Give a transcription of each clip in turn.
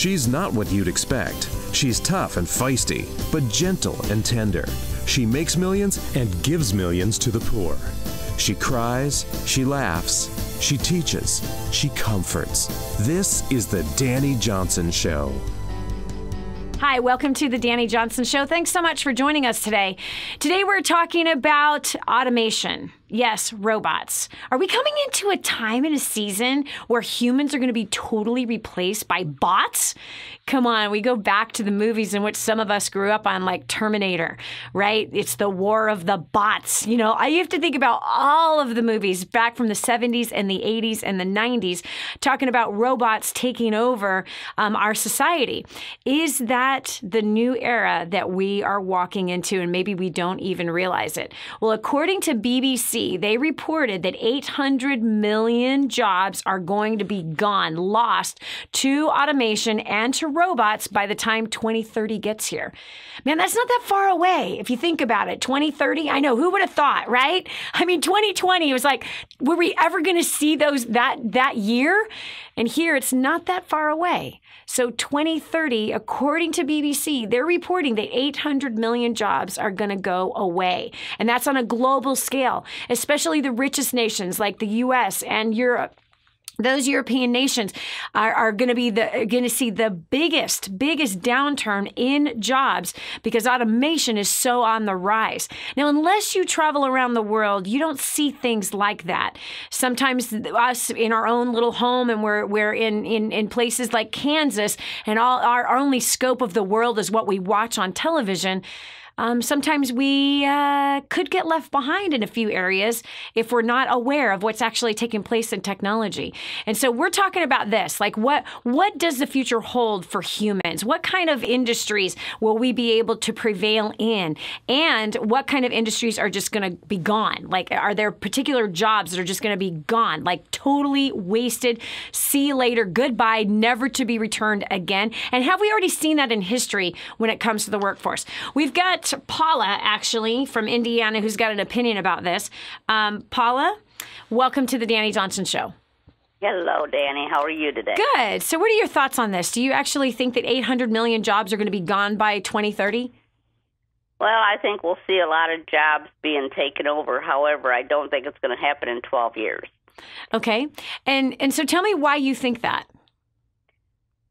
She's not what you'd expect. She's tough and feisty, but gentle and tender. She makes millions and gives millions to the poor. She cries, she laughs, she teaches, she comforts. This is the Dani Johnson Show. Hi, welcome to the Dani Johnson Show. Thanks so much for joining us today. Today we're talking about automation. Yes, robots. Are we coming into a time in a season where humans are going to be totally replaced by bots? Come on, we go back to the movies in which some of us grew up on, like Terminator, right? It's the war of the bots. You know, you have to think about all of the movies back from the 70s and the 80s and the 90s talking about robots taking over our society. Is that the new era that we are walking into, and maybe we don't even realize it? Well, according to BBC, they reported that 800 million jobs are going to be gone, lost to automation and to robots by the time 2030 gets here. Man, that's not that far away if you think about it. 2030, I know, who would have thought, right? I mean, 2020, it was like, were we ever going to see those that year? And here, it's not that far away. So 2030, according to BBC, they're reporting that 800 million jobs are going to go away. And that's on a global scale, especially the richest nations like the US and Europe. Those European nations are going to see the biggest downturn in jobs because automation is so on the rise. Now, unless you travel around the world, you don't see things like that. Sometimes us in our own little home, and we're in places like Kansas, and all our only scope of the world is what we watch on television. Sometimes we could get left behind in a few areas if we're not aware of what's actually taking place in technology. And so we're talking about this, like what does the future hold for humans? What kind of industries will we be able to prevail in? And what kind of industries are just going to be gone? Like, are there particular jobs that are just going to be gone, like totally wasted, see you later, goodbye, never to be returned again? And have we already seen that in history when it comes to the workforce? We've got Paula, actually, from Indiana, who's got an opinion about this. Paula, welcome to the Dani Johnson Show. Hello, Dani. How are you today? Good. So what are your thoughts on this? Do you actually think that 800 million jobs are going to be gone by 2030? Well, I think we'll see a lot of jobs being taken over. However, I don't think it's going to happen in 12 years. Okay. And so tell me why you think that.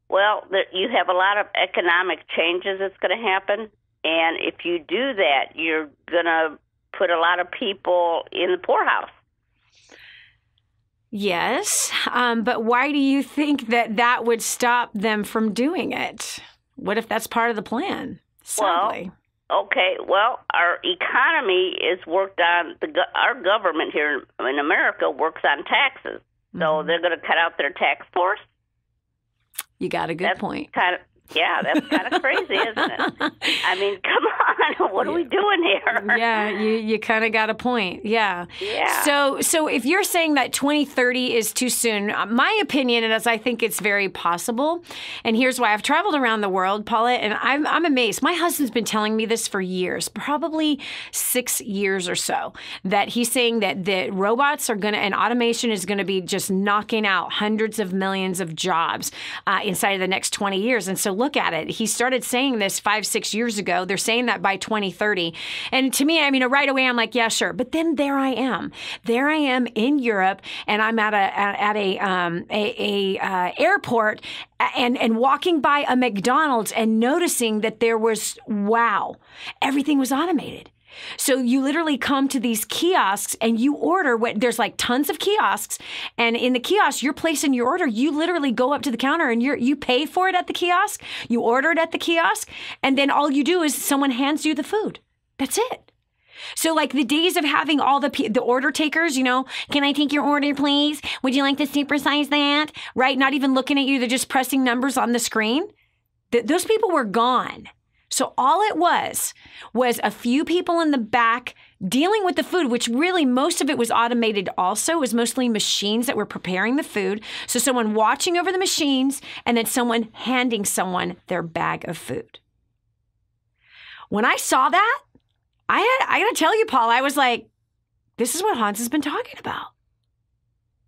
Well, you have a lot of economic changes that's going to happen. And if you do that, you're going to put a lot of people in the poorhouse. Yes, but why do you think that would stop them from doing it? What if that's part of the plan? Sadly. Well, okay. Well, our economy is worked on. Our government here in America works on taxes. So they're going to cut out their tax force. You got a good point. Yeah, that's kind of crazy, isn't it? I mean, come on, what are we doing here? Yeah, you kind of got a point. Yeah. Yeah. So if you're saying that 2030 is too soon, my opinion is I think it's very possible. And here's why. I've traveled around the world, Paula, and I'm amazed. My husband's been telling me this for years, probably 6 years or so, that he's saying that the robots are going to, and automation is going to be just knocking out hundreds of millions of jobs inside of the next 20 years. And so look at it. He started saying this 5-6 years ago. They're saying that by 2030. And to me, I mean, right away, I'm like, yeah, sure. But then there I am. There I am in Europe, and I'm at a airport and walking by a McDonald's and noticing that there was, wow, everything was automated. So you literally come to these kiosks and you order there's like tons of kiosks, and in the kiosk you're placing your order. You literally go up to the counter and you pay for it at the kiosk. You order it at the kiosk, and then all you do is someone hands you the food. That's it. So like the days of having all the order takers, you know, can I take your order, please? Would you like to supersize that? Right? Not even looking at you. They're just pressing numbers on the screen. Those people were gone. So all it was a few people in the back dealing with the food, which really most of it was automated also. It was mostly machines that were preparing the food. So someone watching over the machines and then someone handing someone their bag of food. When I saw that, I got to tell you, Paul, I was like, this is what Hans has been talking about.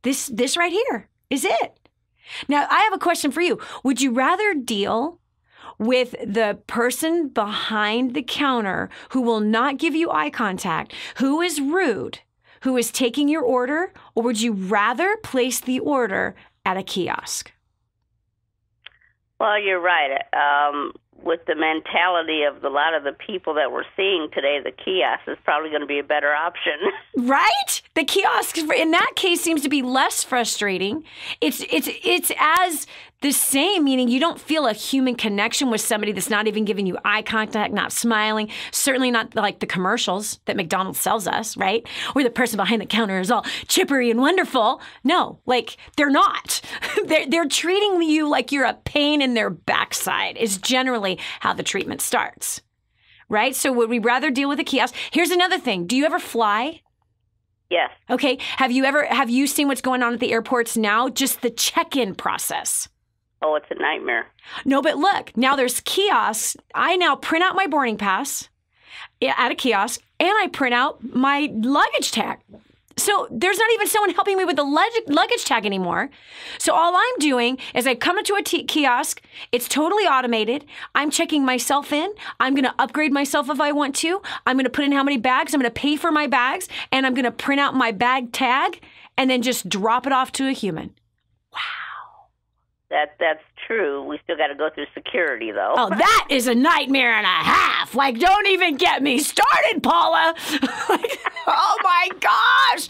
This right here is it. Now, I have a question for you. Would you rather deal with the person behind the counter who will not give you eye contact, who is rude, who is taking your order, or would you rather place the order at a kiosk? Well, you're right. With the mentality of a lot of the people that we're seeing today, the kiosk is probably going to be a better option. Right? The kiosk, in that case, seems to be less frustrating. It's as the same, meaning you don't feel a human connection with somebody that's not even giving you eye contact, not smiling, certainly not like the commercials that McDonald's sells us, right? Where the person behind the counter is all chippery and wonderful. No, like they're not. They're treating you like you're a pain in their backside is generally how the treatment starts, right? So would we rather deal with a kiosk? Here's another thing. Do you ever fly? Yes. Okay. Have you seen what's going on at the airports now? Just the check-in process. Oh, it's a nightmare. No, but look, now there's kiosks. I now print out my boarding pass at a kiosk, and I print out my luggage tag. So there's not even someone helping me with the luggage tag anymore. So all I'm doing is I come into a kiosk. It's totally automated. I'm checking myself in. I'm going to upgrade myself if I want to. I'm going to put in how many bags. I'm going to pay for my bags, and I'm going to print out my bag tag and then just drop it off to a human. Wow. That's true. We still got to go through security, though. Oh, that is a nightmare and a half. Like, don't even get me started, Paula. Oh, my gosh.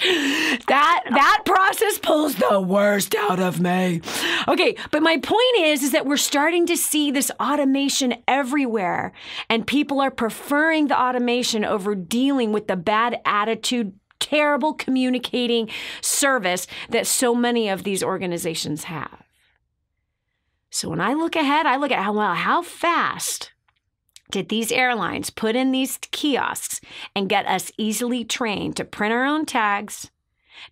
That process pulls the worst out of me. Okay, but my point is that we're starting to see this automation everywhere, and people are preferring the automation over dealing with the bad attitude, terrible communicating service that so many of these organizations have. So when I look ahead, I look at how fast did these airlines put in these kiosks and get us easily trained to print our own tags,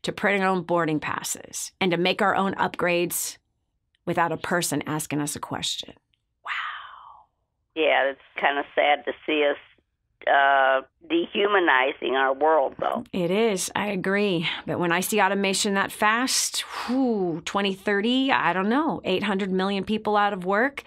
to print our own boarding passes, and to make our own upgrades without a person asking us a question. Wow. Yeah, it's kind of sad to see us dehumanizing our world, though. It is. I agree. But when I see automation that fast, 2030, I don't know, 800 million people out of work.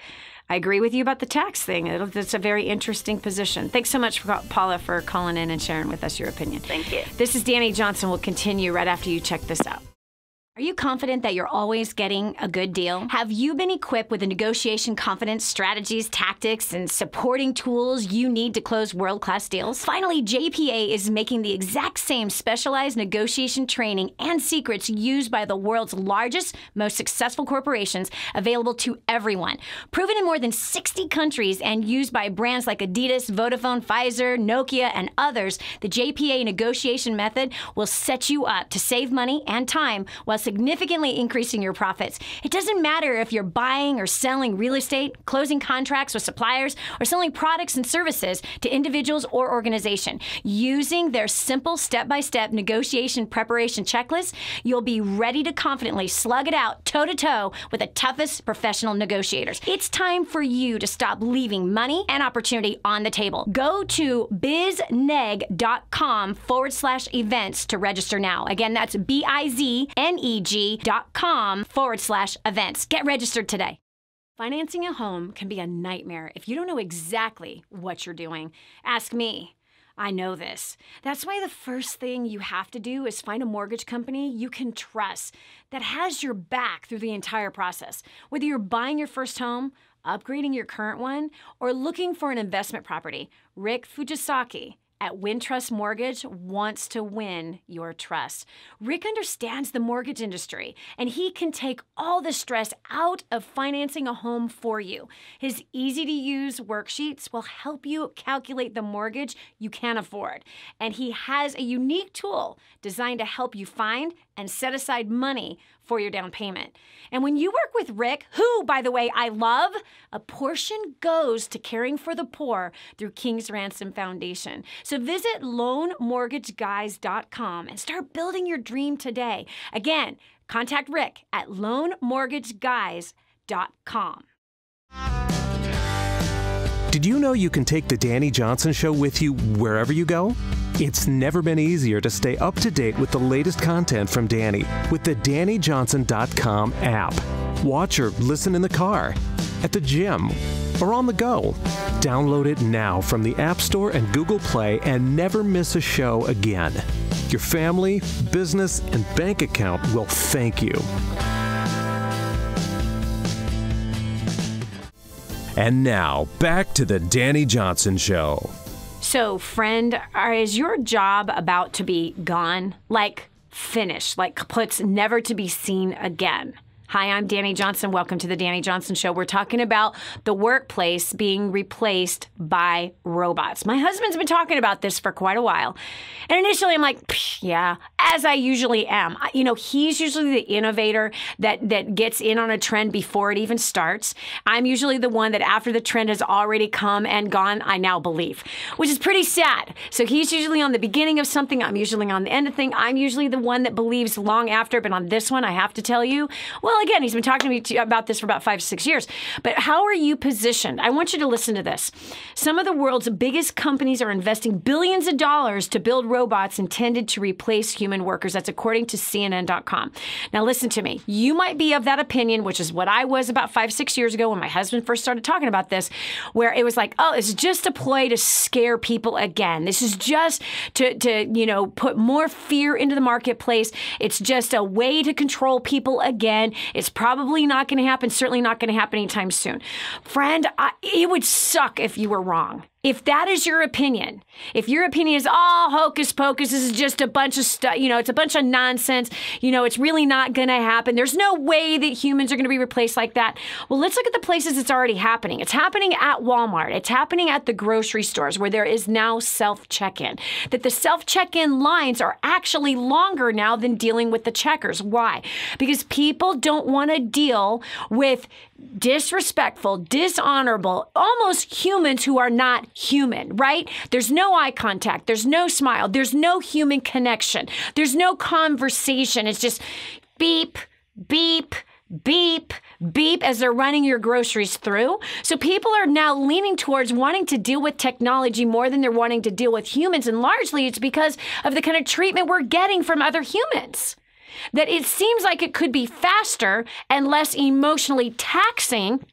I agree with you about the tax thing. It's a very interesting position. Thanks so much, Paula, for calling in and sharing with us your opinion. Thank you. This is Dani Johnson. We'll continue right after you check this out. Are you confident that you're always getting a good deal? Have you been equipped with the negotiation confidence, strategies, tactics, and supporting tools you need to close world-class deals? Finally, JPA is making the exact same specialized negotiation training and secrets used by the world's largest, most successful corporations available to everyone. Proven in more than 60 countries and used by brands like Adidas, Vodafone, Pfizer, Nokia, and others, the JPA negotiation method will set you up to save money and time while significantly increasing your profits. It doesn't matter if you're buying or selling real estate, closing contracts with suppliers, or selling products and services to individuals or organizations. Using their simple step-by-step negotiation preparation checklist, you'll be ready to confidently slug it out toe-to-toe with the toughest professional negotiators. It's time for you to stop leaving money and opportunity on the table. Go to bizneg.com/events to register now. Again, that's bizneg.com/events. Get registered today. Financing a home can be a nightmare if you don't know exactly what you're doing. Ask me. I know this. That's why the first thing you have to do is find a mortgage company you can trust that has your back through the entire process. Whether you're buying your first home, upgrading your current one, or looking for an investment property, Rick Fujisaki at Wintrust Mortgage wants to win your trust. Rick understands the mortgage industry, and he can take all the stress out of financing a home for you. His easy-to-use worksheets will help you calculate the mortgage you can afford. And he has a unique tool designed to help you find and set aside money for your down payment. And when you work with Rick, who, by the way, I love, a portion goes to caring for the poor through King's Ransom Foundation. So visit loanmortgageguys.com and start building your dream today. Again, contact Rick at loanmortgageguys.com. Did you know you can take the Dani Johnson Show with you wherever you go? It's never been easier to stay up to date with the latest content from Dani with the DaniJohnson.com app. Watch or listen in the car, at the gym, or on the go. Download it now from the App Store and Google Play and never miss a show again. Your family, business, and bank account will thank you. And now, back to the Dani Johnson Show. So, friend, is your job about to be gone? Like, finished, like puts never to be seen again? Hi, I'm Dani Johnson. Welcome to the Dani Johnson Show. We're talking about the workplace being replaced by robots. My husband's been talking about this for quite a while. And initially I'm like, yeah, as I usually am. He's usually the innovator that gets in on a trend before it even starts. I'm usually the one that after the trend has already come and gone, I now believe, which is pretty sad. So he's usually on the beginning of something. I'm usually on the end of thing. I'm usually the one that believes long after. But on this one, I have to tell you, well, again, he's been talking to me about this for about 5 to 6 years. But how are you positioned? I want you to listen to this. Some of the world's biggest companies are investing billions of dollars to build robots intended to replace human workers. That's according to CNN.com. Now, listen to me. You might be of that opinion, which is what I was about 5, 6 years ago when my husband first started talking about this, where it was like, oh, it's just a ploy to scare people again. This is just to put more fear into the marketplace. It's just a way to control people again. It's probably not going to happen, certainly not going to happen anytime soon. Friend, it would suck if you were wrong. If that is your opinion, if your opinion is, oh, hocus pocus, this is just a bunch of stuff, it's a bunch of nonsense, it's really not going to happen. There's no way that humans are going to be replaced like that. Well, let's look at the places it's already happening. It's happening at Walmart. It's happening at the grocery stores where there is now self-check-in. That the self-check-in lines are actually longer now than dealing with the checkers. Why? Because people don't want to deal with disrespectful, dishonorable, almost humans who are not human, right? There's no eye contact. There's no smile. There's no human connection. There's no conversation. It's just beep, beep, beep, beep as they're running your groceries through. So people are now leaning towards wanting to deal with technology more than they're wanting to deal with humans. And largely it's because of the kind of treatment we're getting from other humans. That it seems like it could be faster and less emotionally taxing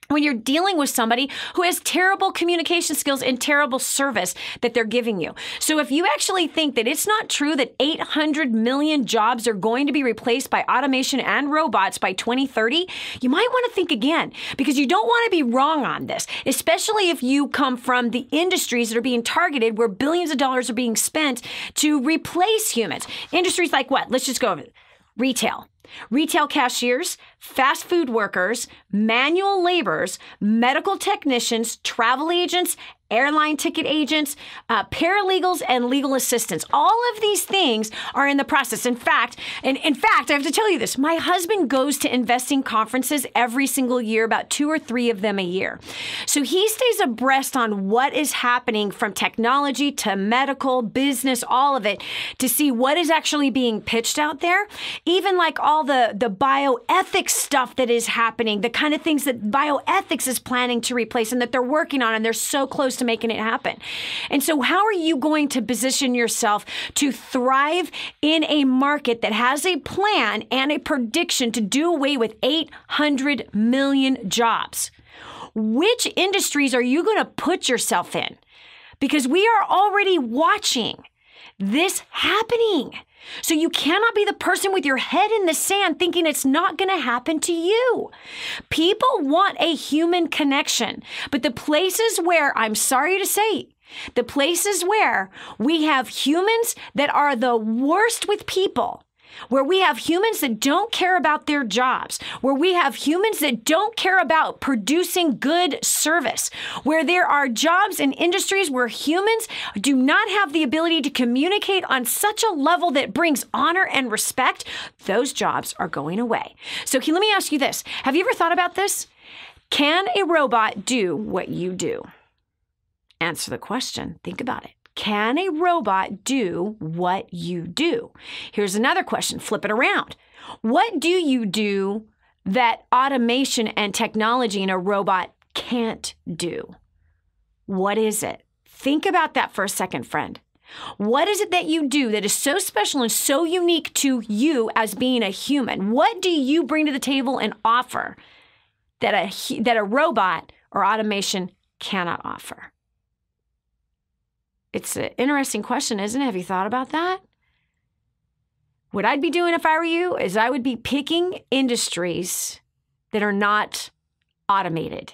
when you're dealing with somebody who has terrible communication skills and terrible service that they're giving you. So if you actually think that it's not true that 800 million jobs are going to be replaced by automation and robots by 2030, you might want to think again, because you don't want to be wrong on this, especially if you come from the industries that are being targeted where billions of dollars are being spent to replace humans. Industries like what? Let's just go over it. Retail cashiers, fast food workers, manual laborers, medical technicians, travel agents, airline ticket agents, paralegals, and legal assistants. All of these things are in the process. In fact, I have to tell you this. My husband goes to investing conferences every single year, about 2 or 3 of them a year. So he stays abreast on what is happening from technology to medical, business, all of it, to see what is actually being pitched out there. Even like all the bioethics stuff that is happening, the kind of things that bioethics is planning to replace and that they're working on, and they're so close to making it happen. And so how are you going to position yourself to thrive in a market that has a plan and a prediction to do away with 800 million jobs? Which industries are you going to put yourself in? Because we are already watching this happening. So you cannot be the person with your head in the sand thinking it's not going to happen to you. People want a human connection, but the places where, I'm sorry to say, the places where we have humans that are the worst with people, where we have humans that don't care about their jobs, where we have humans that don't care about producing good service, where there are jobs and industries where humans do not have the ability to communicate on such a level that brings honor and respect, those jobs are going away. So let me ask you this. Have you ever thought about this? Can a robot do what you do? Answer the question. Think about it. Can a robot do what you do? Here's another question. Flip it around. What do you do that automation and technology in a robot can't do? What is it? Think about that for a second, friend. What is it that you do that is so special and so unique to you as being a human? What do you bring to the table and offer that a robot or automation cannot offer? It's an interesting question, isn't it? Have you thought about that? What I'd be doing if I were you is I would be picking industries that are not automated.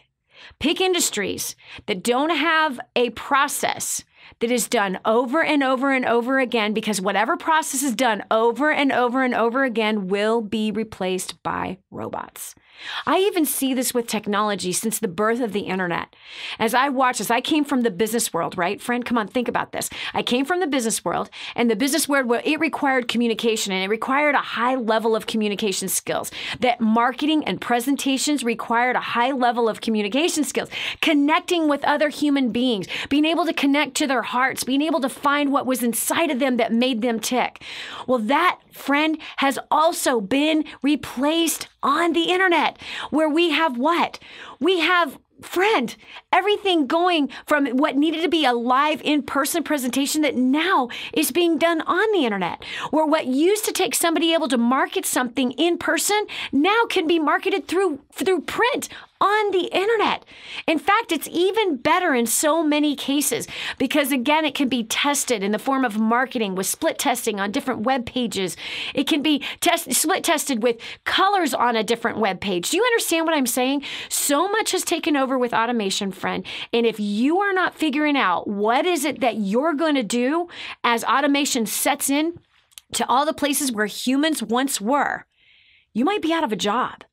Pick industries that don't have a process that is done over and over and over again, because whatever process is done over and over and over again will be replaced by robots. I even see this with technology since the birth of the internet. As I came from the business world, right? Friend, come on, think about this. I came from the business world, and the business world, it required communication, and it required a high level of communication skills. That marketing and presentations required a high level of communication skills. Connecting with other human beings, being able to connect to their hearts, being able to find what was inside of them that made them tick. Well, that, friend, has also been replaced on the internet, where we have what? We have, friend, everything going from what needed to be a live in-person presentation that now is being done on the internet, where what used to take somebody able to market something in person now can be marketed through print on the internet. In fact, it's even better in so many cases because, again, it can be tested in the form of marketing with split testing on different web pages. It can be split tested with colors on a different web page. Do you understand what I'm saying? So much has taken over with automation, friend. And if you are not figuring out what is it that you're going to do as automation sets in to all the places where humans once were, you might be out of a job.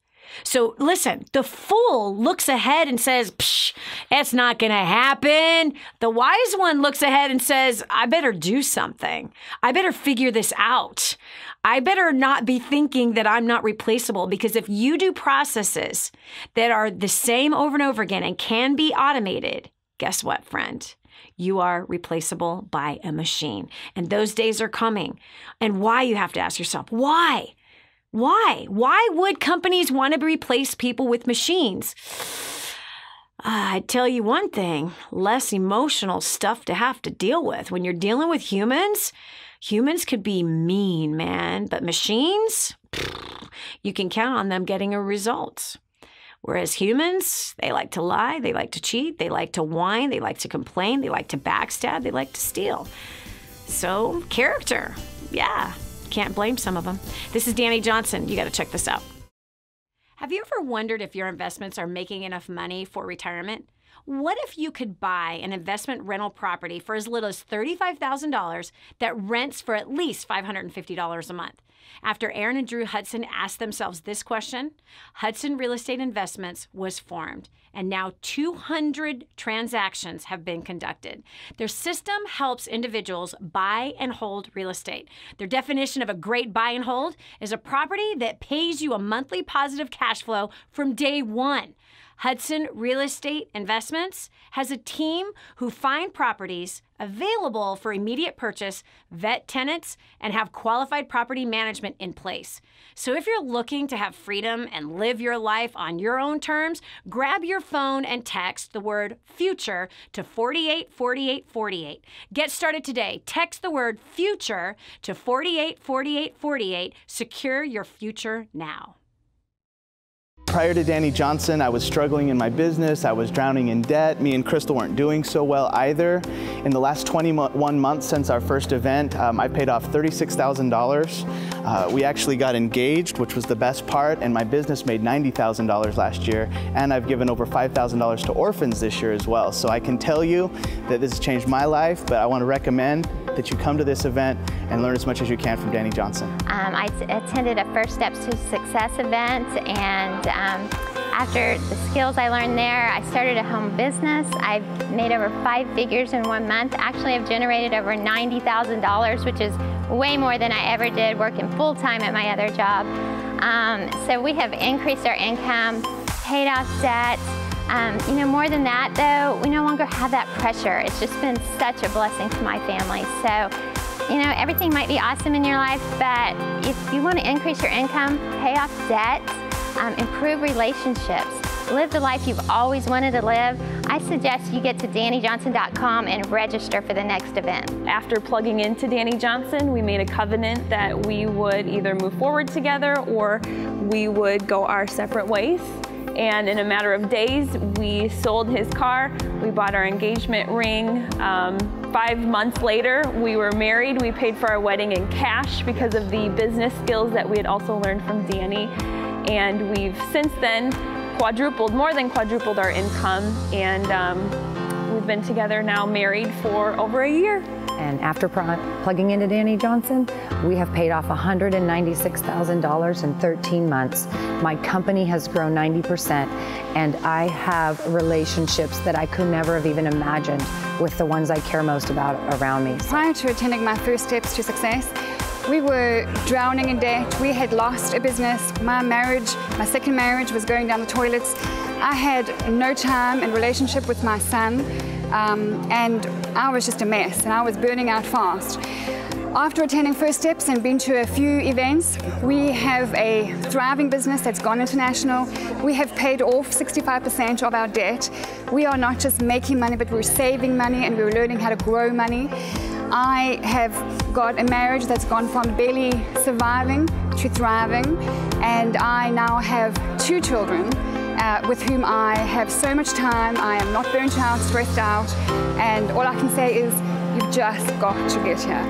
So listen, the fool looks ahead and says, psh, it's not going to happen. The wise one looks ahead and says, I better do something. I better figure this out. I better not be thinking that I'm not replaceable, because if you do processes that are the same over and over again and can be automated, guess what, friend? You are replaceable by a machine. And those days are coming. And why, you have to ask yourself, why? Why? Why would companies want to replace people with machines? I tell you one thing, less emotional stuff to have to deal with. When you're dealing with humans, humans could be mean, man, but machines, you can count on them getting a result. Whereas humans, they like to lie, they like to cheat, they like to whine, they like to complain, they like to backstab, they like to steal. So, character, yeah. Can't blame some of them. This is Dani Johnson. You got to check this out. Have you ever wondered if your investments are making enough money for retirement? What if you could buy an investment rental property for as little as $35,000 that rents for at least $550 a month? After Aaron and Drew Hudson asked themselves this question, Hudson Real Estate Investments was formed, and now 200 transactions have been conducted. Their system helps individuals buy and hold real estate. Their definition of a great buy and hold is a property that pays you a monthly positive cash flow from day one. Hudson Real Estate Investments has a team who find properties available for immediate purchase, vet tenants, and have qualified property management in place. So if you're looking to have freedom and live your life on your own terms, grab your phone and text the word future to 484848. Get started today. Text the word future to 484848. Secure your future now. Prior to Dani Johnson, I was struggling in my business. I was drowning in debt. Me and Crystal weren't doing so well either. In the last 21 months since our first event, I paid off $36,000. We actually got engaged, which was the best part, and my business made $90,000 last year. And I've given over $5,000 to orphans this year as well. So I can tell you that this has changed my life, but I want to recommend that you come to this event and learn as much as you can from Dani Johnson. I attended a First Steps to Success event, and after the skills I learned there, I started a home business. I've made over 5 figures in 1 month. Actually, I've generated over $90,000, which is way more than I ever did working full-time at my other job. So we have increased our income, paid off debt. More than that, though, we no longer have that pressure. It's just been such a blessing to my family. So, everything might be awesome in your life, but if you want to increase your income, pay off debt, improve relationships, live the life you've always wanted to live, I I suggest you get to DaniJohnson.com and register for the next event. After plugging into Dani Johnson, we made a covenant that we would either move forward together or we would go our separate ways. And in a matter of days, we sold his car, we bought our engagement ring. 5 months later, we were married. We paid for our wedding in cash because of the business skills that we had also learned from Dani. And we've since then more than quadrupled our income. And we've been together now, married for over a year. And after plugging into Dani Johnson, we have paid off $196,000 in 13 months. My company has grown 90%, and I have relationships that I could never have even imagined with the ones I care most about around me. Prior to attending my first steps to success, we were drowning in debt. We had lost a business. My second marriage was going down the toilets. I had no time and relationship with my son. And I was just a mess, and I was burning out fast. After attending First Steps and been to a few events, we have a thriving business that's gone international. We have paid off 65% of our debt. We are not just making money, but we're saving money, and we're learning how to grow money. I have got a marriage that's gone from barely surviving to thriving, and I now have 2 children. With whom I have so much time. I am not burnt out, stressed out, and all I can say is you've just got to get here.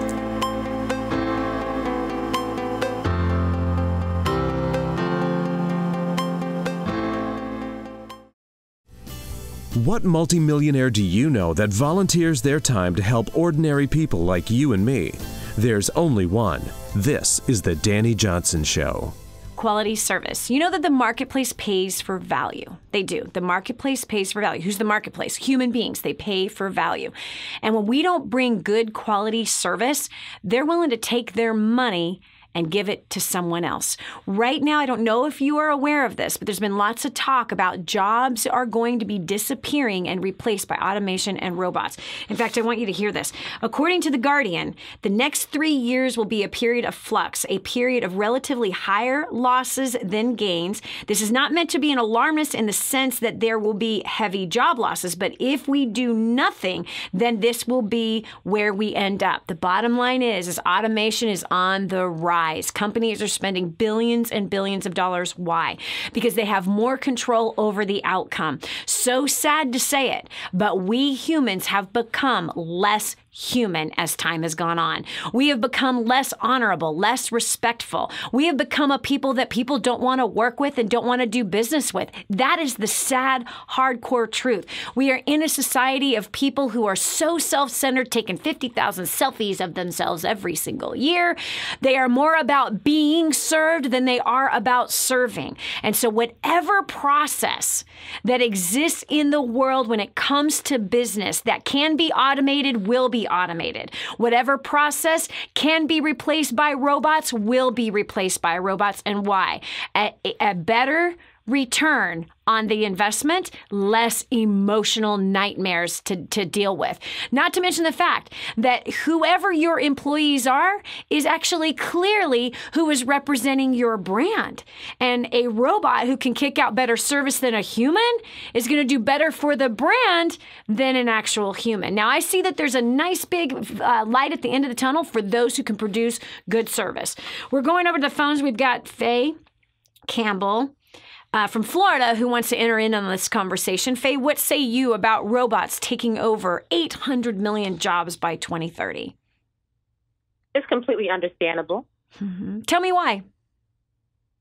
What multimillionaire do you know that volunteers their time to help ordinary people like you and me? There's only one. This is the Dani Johnson Show. Quality service. You know that the marketplace pays for value. They do. The marketplace pays for value. Who's the marketplace? Human beings. They pay for value. And when we don't bring good quality service, they're willing to take their money and give it to someone else. Right now, I don't know if you are aware of this, but there's been lots of talk about jobs are going to be disappearing and replaced by automation and robots. In fact, I want you to hear this. According to The Guardian, the next 3 years will be a period of flux, a period of relatively higher losses than gains. This is not meant to be an alarmist in the sense that there will be heavy job losses, but if we do nothing, then this will be where we end up. The bottom line is automation is on the rise. Companies are spending billions and billions of dollars. Why? Because they have more control over the outcome. So sad to say it, but we humans have become less human as time has gone on. We have become less honorable, less respectful. We have become a people that people don't want to work with and don't want to do business with. That is the sad, hardcore truth. We are in a society of people who are so self-centered, taking 50,000 selfies of themselves every single year. They are more about being served than they are about serving. And so whatever process that exists in the world when it comes to business that can be automated will be automated. Whatever process can be replaced by robots will be replaced by robots. And why? A better return on the investment, less emotional nightmares to deal with. Not to mention the fact that whoever your employees are is actually clearly who is representing your brand. And a robot who can kick out better service than a human is going to do better for the brand than an actual human. Now, I see that there's a nice big light at the end of the tunnel for those who can produce good service. We're going over to the phones. We've got Faye Campbell from Florida, who wants to enter in on this conversation. Faye, what say you about robots taking over 800 million jobs by 2030? It's completely understandable. Mm-hmm. Tell me why.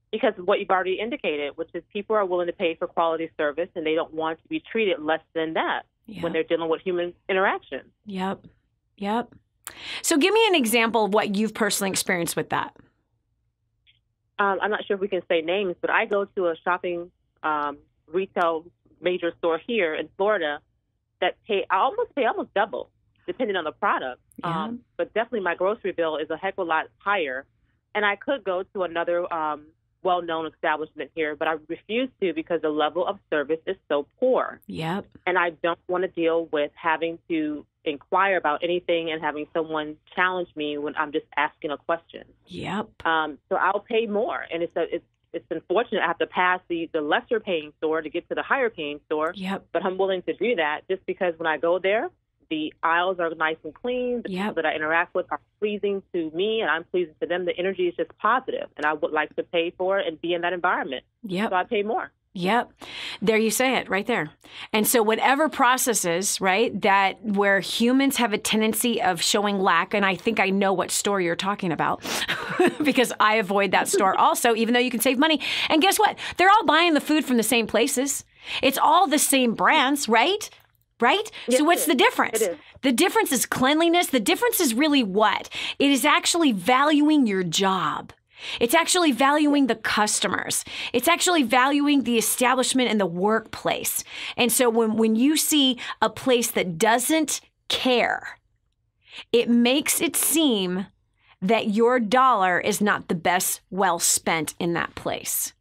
Because of what you've already indicated, which is people are willing to pay for quality service, and they don't want to be treated less than that when they're dealing with human interaction. Yep. So give me an example of what you've personally experienced with that. I'm not sure if we can say names, but I go to a shopping retail major store here in Florida that I almost pay double, depending on the product. Yeah. But definitely my grocery bill is a heck of a lot higher. And I could go to another well-known establishment here, but I refuse to because the level of service is so poor. Yep. And I don't want to deal with having to inquire about anything and having someone challenge me when I'm just asking a question. Yep. So I'll pay more, and it's it's unfortunate I have to pass the lesser paying store to get to the higher paying store. Yep. But I'm willing to do that just because when I go there, the aisles are nice and clean. The people that I interact with are pleasing to me, and I'm pleasing to them. The energy is just positive, and I would like to pay for it and be in that environment. Yep. So I pay more. Yep. There you say it right there. And so whatever processes, right, that where humans have a tendency of showing lack, and I think I know what store you're talking about because I avoid that store also, even though you can save money. And guess what? They're all buying the food from the same places. It's all the same brands, right? Right? Yes, so what's the difference? It is. The difference is cleanliness. The difference is really what? It is actually valuing your job. It's actually valuing the customers. It's actually valuing the establishment and the workplace. And so when you see a place that doesn't care, it makes it seem that your dollar is not the best well spent in that place.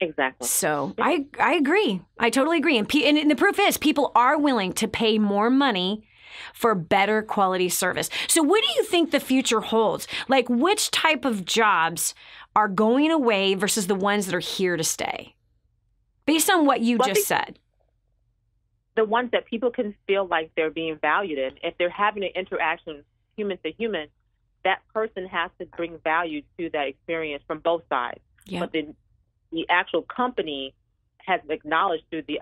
Exactly. So I agree. I totally agree. And the proof is people are willing to pay more money for better quality service. So what do you think the future holds? Like which type of jobs are going away versus the ones that are here to stay? Based on what you just said. The ones that people can feel like they're being valued in. If they're having an interaction human to human, that person has to bring value to that experience from both sides. Yep. But the actual company has acknowledged through the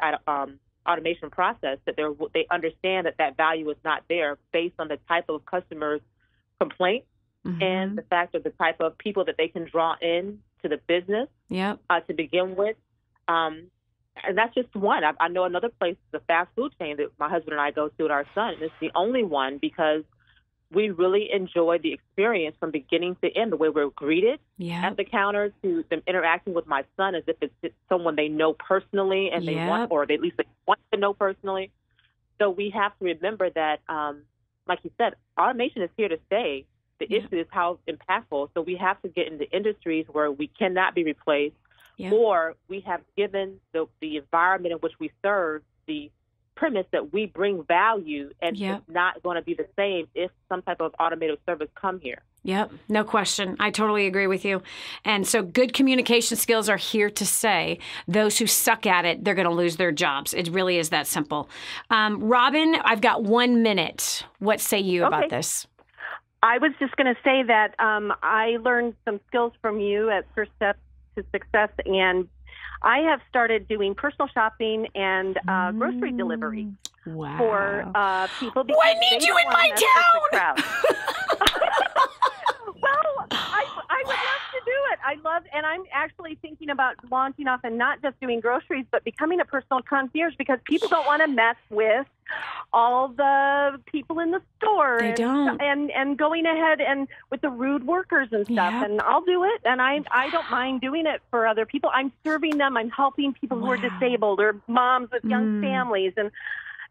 automation process that they understand that value is not there based on the type of customer's complaint and the fact of the type of people that they can draw in to the business to begin with. And that's just one. I know another place, the fast food chain that my husband and I go to with our son. And it's the only one because we really enjoy the experience from beginning to end, the way we're greeted at the counter, to them interacting with my son as if it's someone they know personally and they want, or at least they want to know personally. So we have to remember that, like you said, automation is here to stay. The issue is how impactful. So we have to get into industries where we cannot be replaced, or we have given the environment in which we serve the premise that we bring value, and it's not going to be the same if some type of automated service come here. Yep, no question. I totally agree with you. And so good communication skills are here to stay. Those who suck at it, they're going to lose their jobs. It really is that simple. Robin, I've got 1 minute. What say you about this? I was just going to say that I learned some skills from you at First Steps to Success, and I have started doing personal shopping and grocery delivery for people. Oh, I need you in my town! Well, I would love to do it. And I'm actually thinking about launching off and not just doing groceries, but becoming a personal concierge, because people don't want to mess with all the people in the store. They don't. And going ahead and with the rude workers and stuff. Yep. And I'll do it. And I don't mind doing it for other people. I'm serving them. I'm helping people who are disabled or moms with young families. And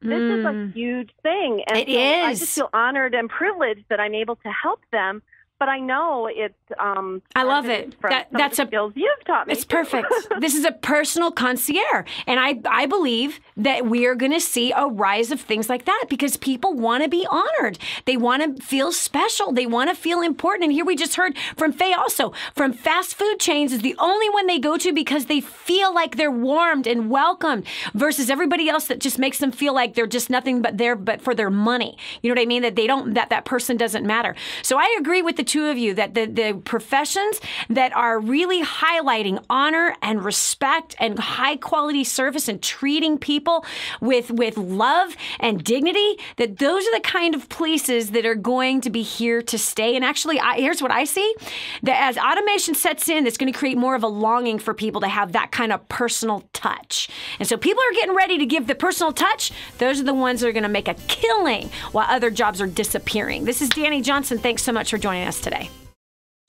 this is a huge thing. And it is. I just feel honored and privileged that I'm able to help them. But I know it's. I love it. That's a skills you've taught me. It's perfect. This is a personal concierge, and I believe that we are going to see a rise of things like that because people want to be honored. They want to feel special. They want to feel important. And here we just heard from Faye also from fast food chains is the only one they go to because they feel like they're warmed and welcomed versus everybody else that just makes them feel like they're just nothing but there but for their money. You know what I mean? That they don't. That person doesn't matter. So I agree with the two of you that the professions that are really highlighting honor and respect and high quality service and treating people with love and dignity, that those are the kind of places that are going to be here to stay. And actually, here's what I see, that as automation sets in, it's going to create more of a longing for people to have that kind of personal touch. And so people are getting ready to give the personal touch. Those are the ones that are going to make a killing while other jobs are disappearing. This is Dani Johnson. Thanks so much for joining us today.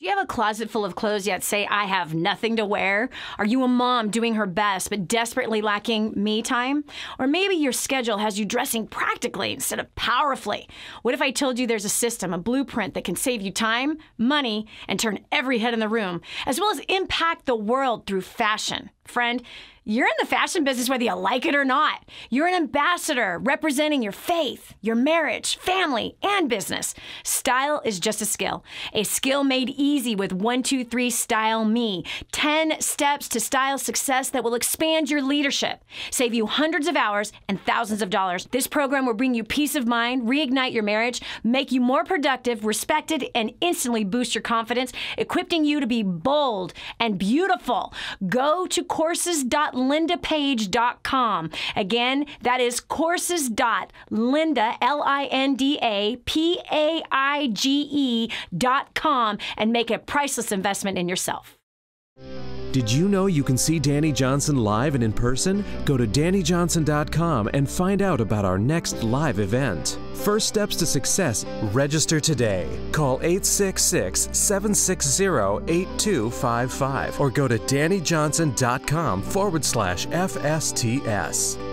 Do you have a closet full of clothes yet say, I have nothing to wear? Are you a mom doing her best but desperately lacking me time? Or maybe your schedule has you dressing practically instead of powerfully. What if I told you there's a system, a blueprint that can save you time, money, and turn every head in the room, as well as impact the world through fashion? Friend, you're in the fashion business whether you like it or not. You're an ambassador representing your faith, your marriage, family, and business. Style is just a skill made easy with 123 Style Me. 10 steps to style success that will expand your leadership, save you hundreds of hours and thousands of dollars. This program will bring you peace of mind, reignite your marriage, make you more productive, respected, and instantly boost your confidence, equipping you to be bold and beautiful. Go to courses.lindapage.com. Again, that is courses.lindapage.com and make a priceless investment in yourself. Did you know you can see Dani Johnson live and in person? Go to DaniJohnson.com and find out about our next live event. First Steps to Success. Register today. Call 866-760-8255 or go to DaniJohnson.com/FSTS.